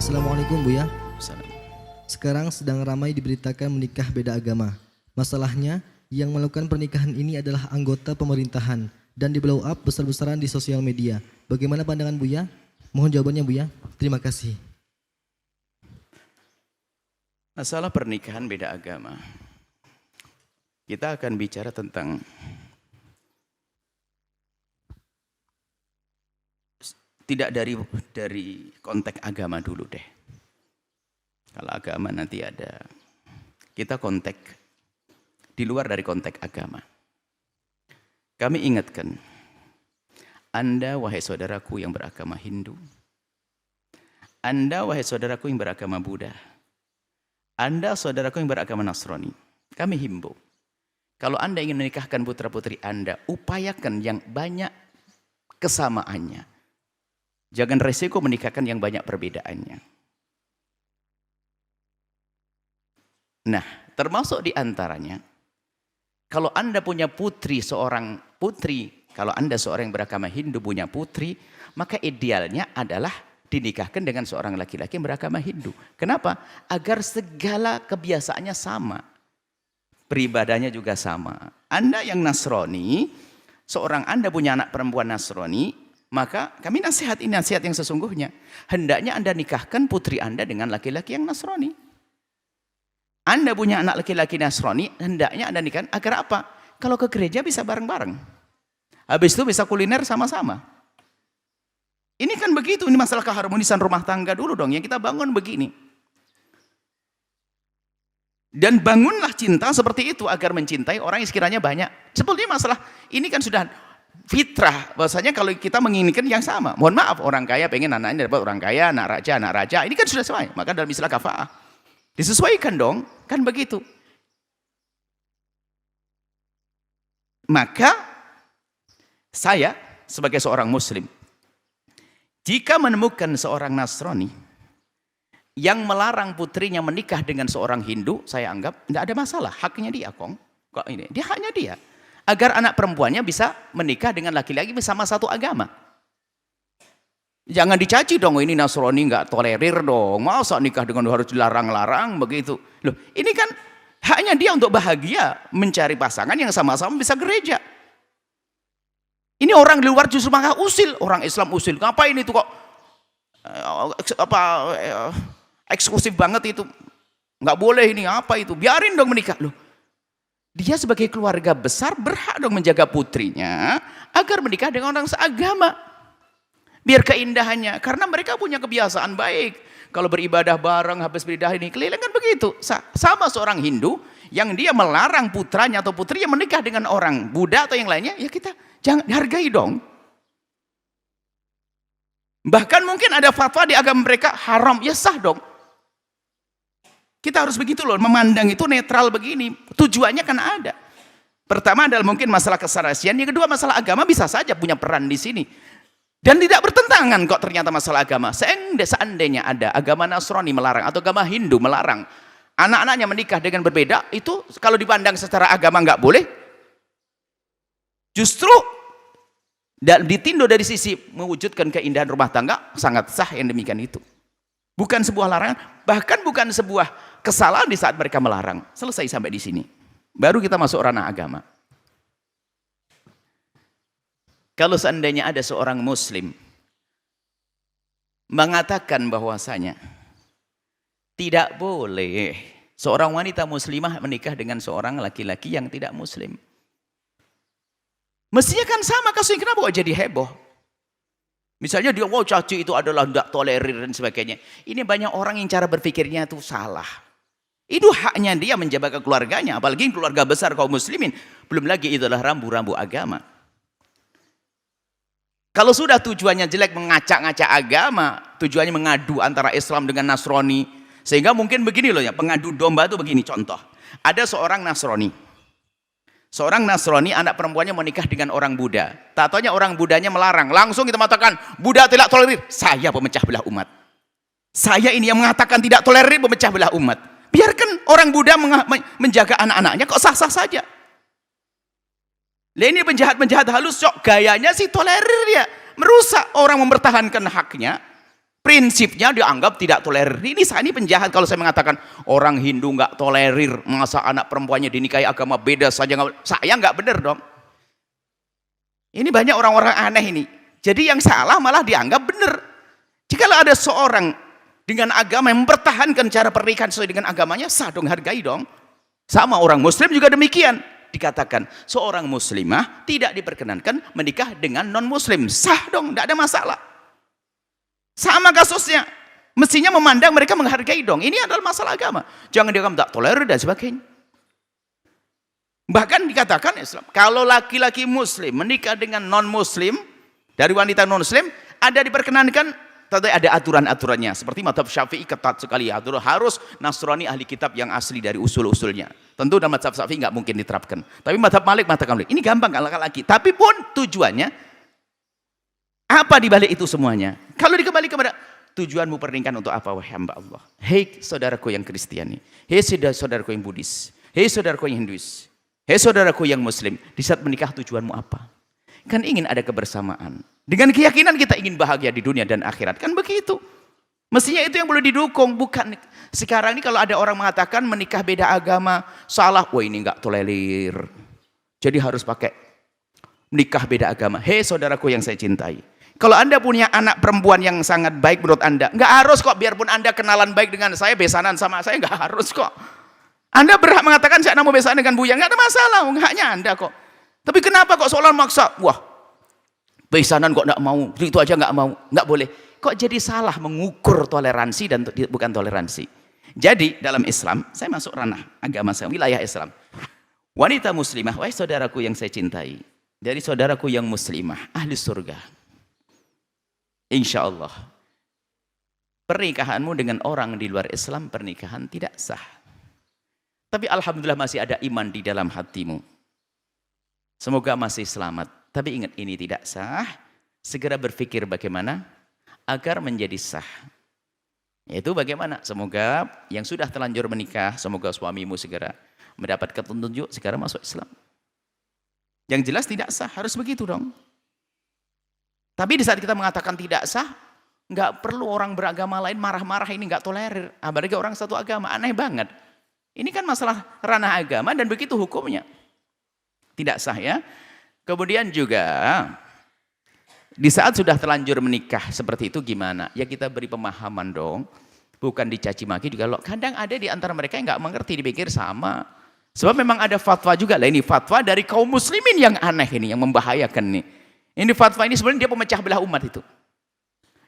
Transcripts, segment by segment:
Assalamualaikum Buya. Salam. Sekarang sedang ramai diberitakan menikah beda agama. Masalahnya, yang melakukan pernikahan ini adalah anggota pemerintahan dan di blow up besar-besaran di sosial media. Bagaimana pandangan Buya? Mohon jawabannya Buya. Terima kasih. Masalah pernikahan beda agama. Kita akan bicara tentang tidak dari konteks agama dulu deh. Kalau agama nanti ada, kita konteks di luar dari konteks agama. Kami ingatkan, Anda wahai saudaraku yang beragama Hindu, Anda wahai saudaraku yang beragama Buddha, Anda saudaraku yang beragama Nasrani, kami himbau, kalau Anda ingin menikahkan putra-putri Anda, upayakan yang banyak kesamaannya. Jangan resiko menikahkan yang banyak perbedaannya. Nah, termasuk di antaranya, kalau Anda punya putri, kalau Anda seorang yang beragama Hindu punya putri, maka idealnya adalah dinikahkan dengan seorang laki-laki yang beragama Hindu. Kenapa? Agar segala kebiasaannya sama. Peribadahnya juga sama. Anda yang Nasrani, seorang Anda punya anak perempuan Nasrani, maka kami nasihat ini nasihat yang sesungguhnya. Hendaknya Anda nikahkan putri Anda dengan laki-laki yang Nasrani. Anda punya anak laki-laki Nasrani, hendaknya Anda nikahkan agar apa? Kalau ke gereja bisa bareng-bareng. Habis itu bisa kuliner sama-sama. Ini kan begitu, ini masalah keharmonisan rumah tangga dulu dong, yang kita bangun begini. Dan bangunlah cinta seperti itu agar mencintai orang yang sekiranya banyak. Sebetulnya masalah ini kan sudah fitrah, bahwasanya kalau kita menginginkan yang sama. Mohon maaf, orang kaya pengen anaknya dapat orang kaya, anak raja. Ini kan sudah sesuai. Maka dalam istilah kafa'ah disesuaikan dong, kan begitu. Maka saya sebagai seorang muslim, jika menemukan seorang Nasrani yang melarang putrinya menikah dengan seorang Hindu, saya anggap tidak ada masalah, haknya dia kok ini, dia haknya dia. Agar anak perempuannya bisa menikah dengan laki-laki bersama satu agama. Jangan dicaci dong, ini Nasrani nggak tolerir dong, masa nikah dengan harus dilarang-larang begitu. Loh, ini kan haknya dia untuk bahagia, mencari pasangan yang sama-sama bisa gereja. Ini orang di luar justru maka usil, orang Islam usil. Ngapain itu kok eksklusif banget itu? Nggak boleh ini, apa itu? Biarin dong menikah. Loh, dia sebagai keluarga besar berhak dong menjaga putrinya agar menikah dengan orang seagama. Biar keindahannya, karena mereka punya kebiasaan baik. Kalau beribadah bareng, habis beribadah ini keliling kan begitu. Sama seorang Hindu yang dia melarang putranya atau putrinya menikah dengan orang Buddha atau yang lainnya, ya kita jangan hargai dong. Bahkan mungkin ada fatwa di agama mereka haram, ya sah dong. Kita harus begitu loh, memandang itu netral begini. Tujuannya kan ada. Pertama adalah mungkin masalah keserasian, yang kedua masalah agama bisa saja punya peran di sini. Dan tidak bertentangan kok ternyata masalah agama. Seandainya ada agama Nasrani melarang atau agama Hindu melarang anak-anaknya menikah dengan berbeda, itu kalau dipandang secara agama nggak boleh. Justru ditinjau dari sisi mewujudkan keindahan rumah tangga, sangat sah yang demikian itu. Bukan sebuah larangan, bahkan bukan sebuah kesalahan di saat mereka melarang. Selesai sampai di sini. Baru kita masuk ranah agama. Kalau seandainya ada seorang muslim mengatakan bahwasanya tidak boleh seorang wanita muslimah menikah dengan seorang laki-laki yang tidak muslim. Mestinya kan sama kasusnya, kenapa kok jadi heboh? Misalnya dia, wow caci itu adalah tidak tolerir dan sebagainya. Ini banyak orang yang cara berpikirnya itu salah. Itu haknya dia menjaga keluarganya, apalagi keluarga besar kaum muslimin. Belum lagi itu adalah rambu-rambu agama. Kalau sudah tujuannya jelek mengacak-ngacak agama, tujuannya mengadu antara Islam dengan Nasrani, sehingga mungkin begini loh ya, pengadu domba itu begini contoh. Ada seorang Nasrani. Seorang Nasrani anak perempuannya menikah dengan orang Buddha. Tak taunya orang Buddhanya melarang. Langsung kita mengatakan, Buddha tidak tolerir. Saya pemecah belah umat. Saya ini yang mengatakan tidak tolerir, pemecah belah umat. Biarkan orang Buddha menjaga anak-anaknya, kok sah-sah saja. Lah ini penjahat-penjahat halus, sok gayanya sih tolerir ya, merusak orang mempertahankan haknya. Prinsipnya dianggap tidak tolerir. Ini penjahat kalau saya mengatakan orang Hindu nggak tolerir, masa anak perempuannya dinikahi agama beda saja. Saya nggak benar dong. Ini banyak orang-orang aneh ini. Jadi yang salah malah dianggap benar. Jika ada seorang dengan agama yang mempertahankan cara pernikahan sesuai dengan agamanya, sah dong, hargai dong. Sama orang Muslim juga demikian. Dikatakan seorang Muslimah tidak diperkenankan menikah dengan non-Muslim. Sah dong, tidak ada masalah. Sama kasusnya, mestinya memandang mereka menghargai dong. Ini adalah masalah agama. Jangan dianggap tak tolerir dan sebagainya. Bahkan dikatakan Islam, kalau laki-laki Muslim menikah dengan non-Muslim, dari wanita non-Muslim, ada diperkenankan, tentu ada aturan-aturannya. Seperti mazhab Syafi'i ketat sekali, harus Nasrani ahli kitab yang asli dari usul-usulnya. Tentu dalam mazhab Syafi'i nggak mungkin diterapkan. Tapi mazhab Malik mengatakan ini gampang laki-laki. Tapi pun tujuannya apa dibalik itu semuanya? Kalau dikembali kepada tujuanmu pernikahan untuk apa, wahai hamba Allah? Hei saudaraku yang Kristiani, hei saudaraku yang Buddhis, hei saudaraku yang Hinduis, hei saudaraku yang Muslim, di saat menikah tujuanmu apa? Kan ingin ada kebersamaan. Dengan keyakinan kita ingin bahagia di dunia dan akhirat. Kan begitu. Mestinya itu yang perlu didukung. Bukan sekarang ini kalau ada orang mengatakan menikah beda agama, salah. Wah ini enggak tolerir. Jadi harus pakai menikah beda agama. Hei saudaraku yang saya cintai. Kalau Anda punya anak perempuan yang sangat baik menurut Anda, nggak harus kok, biarpun Anda kenalan baik dengan saya, besanan sama saya, nggak harus kok. Anda berhak mengatakan saya mau besanan dengan Buya, nggak ada masalah, haknya Anda kok. Tapi kenapa kok seolah maksa? Wah, besanan kok nggak mau, itu aja nggak mau, nggak boleh. Kok jadi salah mengukur toleransi dan bukan toleransi. Jadi dalam Islam, saya masuk ranah agama saya, wilayah Islam. Wanita muslimah, wahai saudaraku yang saya cintai, dari saudaraku yang muslimah, ahli surga. Insya Allah pernikahanmu dengan orang di luar Islam pernikahan tidak sah. Tapi alhamdulillah masih ada iman di dalam hatimu. Semoga masih selamat. Tapi ingat ini tidak sah. Segera berpikir bagaimana agar menjadi sah. Yaitu bagaimana? Semoga yang sudah terlanjur menikah, semoga suamimu segera mendapat petunjuk, segera masuk Islam. Yang jelas tidak sah, harus begitu dong. Tapi di saat kita mengatakan tidak sah, nggak perlu orang beragama lain marah-marah, ini nggak tolerir. Apalagi orang satu agama, aneh banget. Ini kan masalah ranah agama dan begitu hukumnya. Tidak sah ya. Kemudian juga di saat sudah terlanjur menikah seperti itu gimana? Ya kita beri pemahaman dong. Bukan dicaci maki juga loh. Kadang ada di antara mereka yang nggak mengerti, dipikir sama. Sebab memang ada fatwa juga lah, ini fatwa dari kaum muslimin yang aneh ini, yang membahayakan nih. Ini fatwa ini sebenarnya dia pemecah belah umat itu.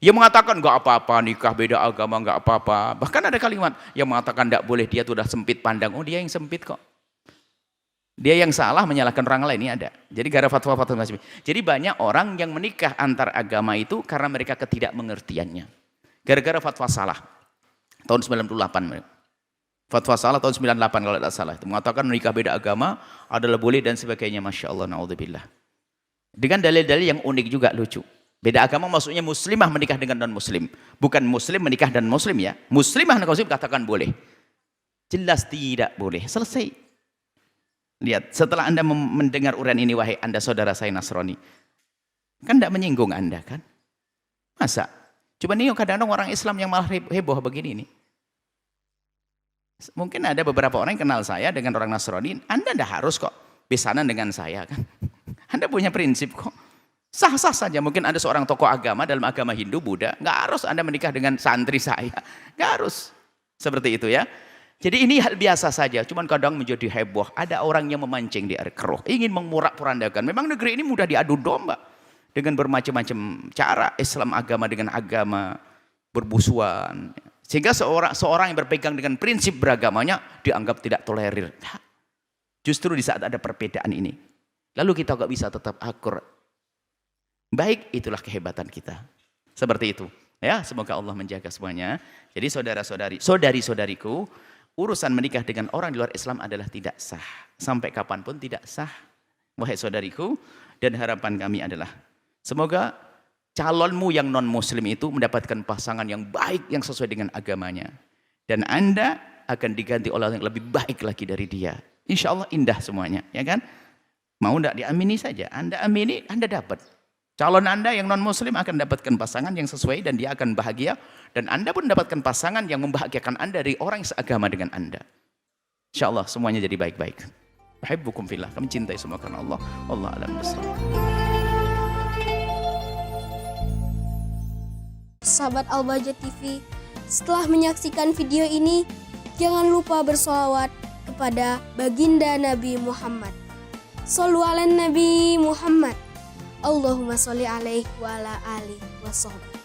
Dia mengatakan nggak apa-apa nikah beda agama, nggak apa-apa. Bahkan ada kalimat yang mengatakan nggak boleh, dia tuh udah sempit pandang. Oh dia yang sempit kok. Dia yang salah menyalahkan orang lain, ini ada. Jadi gara fatwa-fatwa macam ini. Jadi banyak orang yang menikah antar agama itu karena mereka ketidakmengertiannya. Gara-gara fatwa salah. Tahun 98. Fatwa salah tahun 98 kalau tidak salah. Itu mengatakan menikah beda agama adalah boleh dan sebagainya. Masya Allah, na'udzubillah. Dengan dalil-dalil yang unik juga, lucu. Beda agama maksudnya muslimah menikah dengan non-muslim. Bukan muslim menikah dan muslim ya. Muslimah dan muslim katakan boleh. Jelas tidak boleh. Selesai. Lihat, setelah Anda mendengar uraian ini, wahai Anda saudara saya Nasrani. Kan tidak menyinggung Anda kan? Masa? Coba nih kadang-kadang orang Islam yang malah heboh begini nih. Mungkin ada beberapa orang yang kenal saya dengan orang Nasrani. Anda tidak harus kok besanan dengan saya kan? Anda punya prinsip kok. Sah-sah saja. Mungkin ada seorang tokoh agama dalam agama Hindu, Buddha. Nggak harus Anda menikah dengan santri saya. Nggak harus. Seperti itu ya. Jadi ini hal biasa saja. Cuman kadang menjadi heboh. Ada orang yang memancing di air keruh. Ingin memurak-porandakan. Memang negeri ini mudah diadu domba. Dengan bermacam-macam cara. Islam agama dengan agama. Berbusuan. Sehingga seorang yang berpegang dengan prinsip beragamanya. Dianggap tidak tolerir. Justru di saat ada perbedaan ini. Lalu kita nggak bisa tetap akur. Baik, itulah kehebatan kita. Seperti itu. Ya, semoga Allah menjaga semuanya. Jadi saudari-saudariku, urusan menikah dengan orang di luar Islam adalah tidak sah. Sampai kapanpun tidak sah. Wahai saudariku, dan harapan kami adalah semoga calonmu yang non-muslim itu mendapatkan pasangan yang baik, yang sesuai dengan agamanya. Dan Anda akan diganti oleh orang yang lebih baik lagi dari dia. Insya Allah indah semuanya, ya kan? Mau tidak diamini saja, Anda amini, Anda dapat. Calon Anda yang non-muslim akan dapatkan pasangan yang sesuai dan dia akan bahagia. Dan Anda pun dapatkan pasangan yang membahagiakan Anda dari orang yang seagama dengan Anda. Insya Allah semuanya jadi baik-baik. Uhibbukum fillah. Kami cintai semua karena Allah. Allah a'lam bishawab. Sahabat Al-Bahjah TV, setelah menyaksikan video ini, jangan lupa bersolawat kepada baginda Nabi Muhammad. Shollu ala Nabi Muhammad. Allahumma sholli alaihi wa ala alihi wa sahbihi.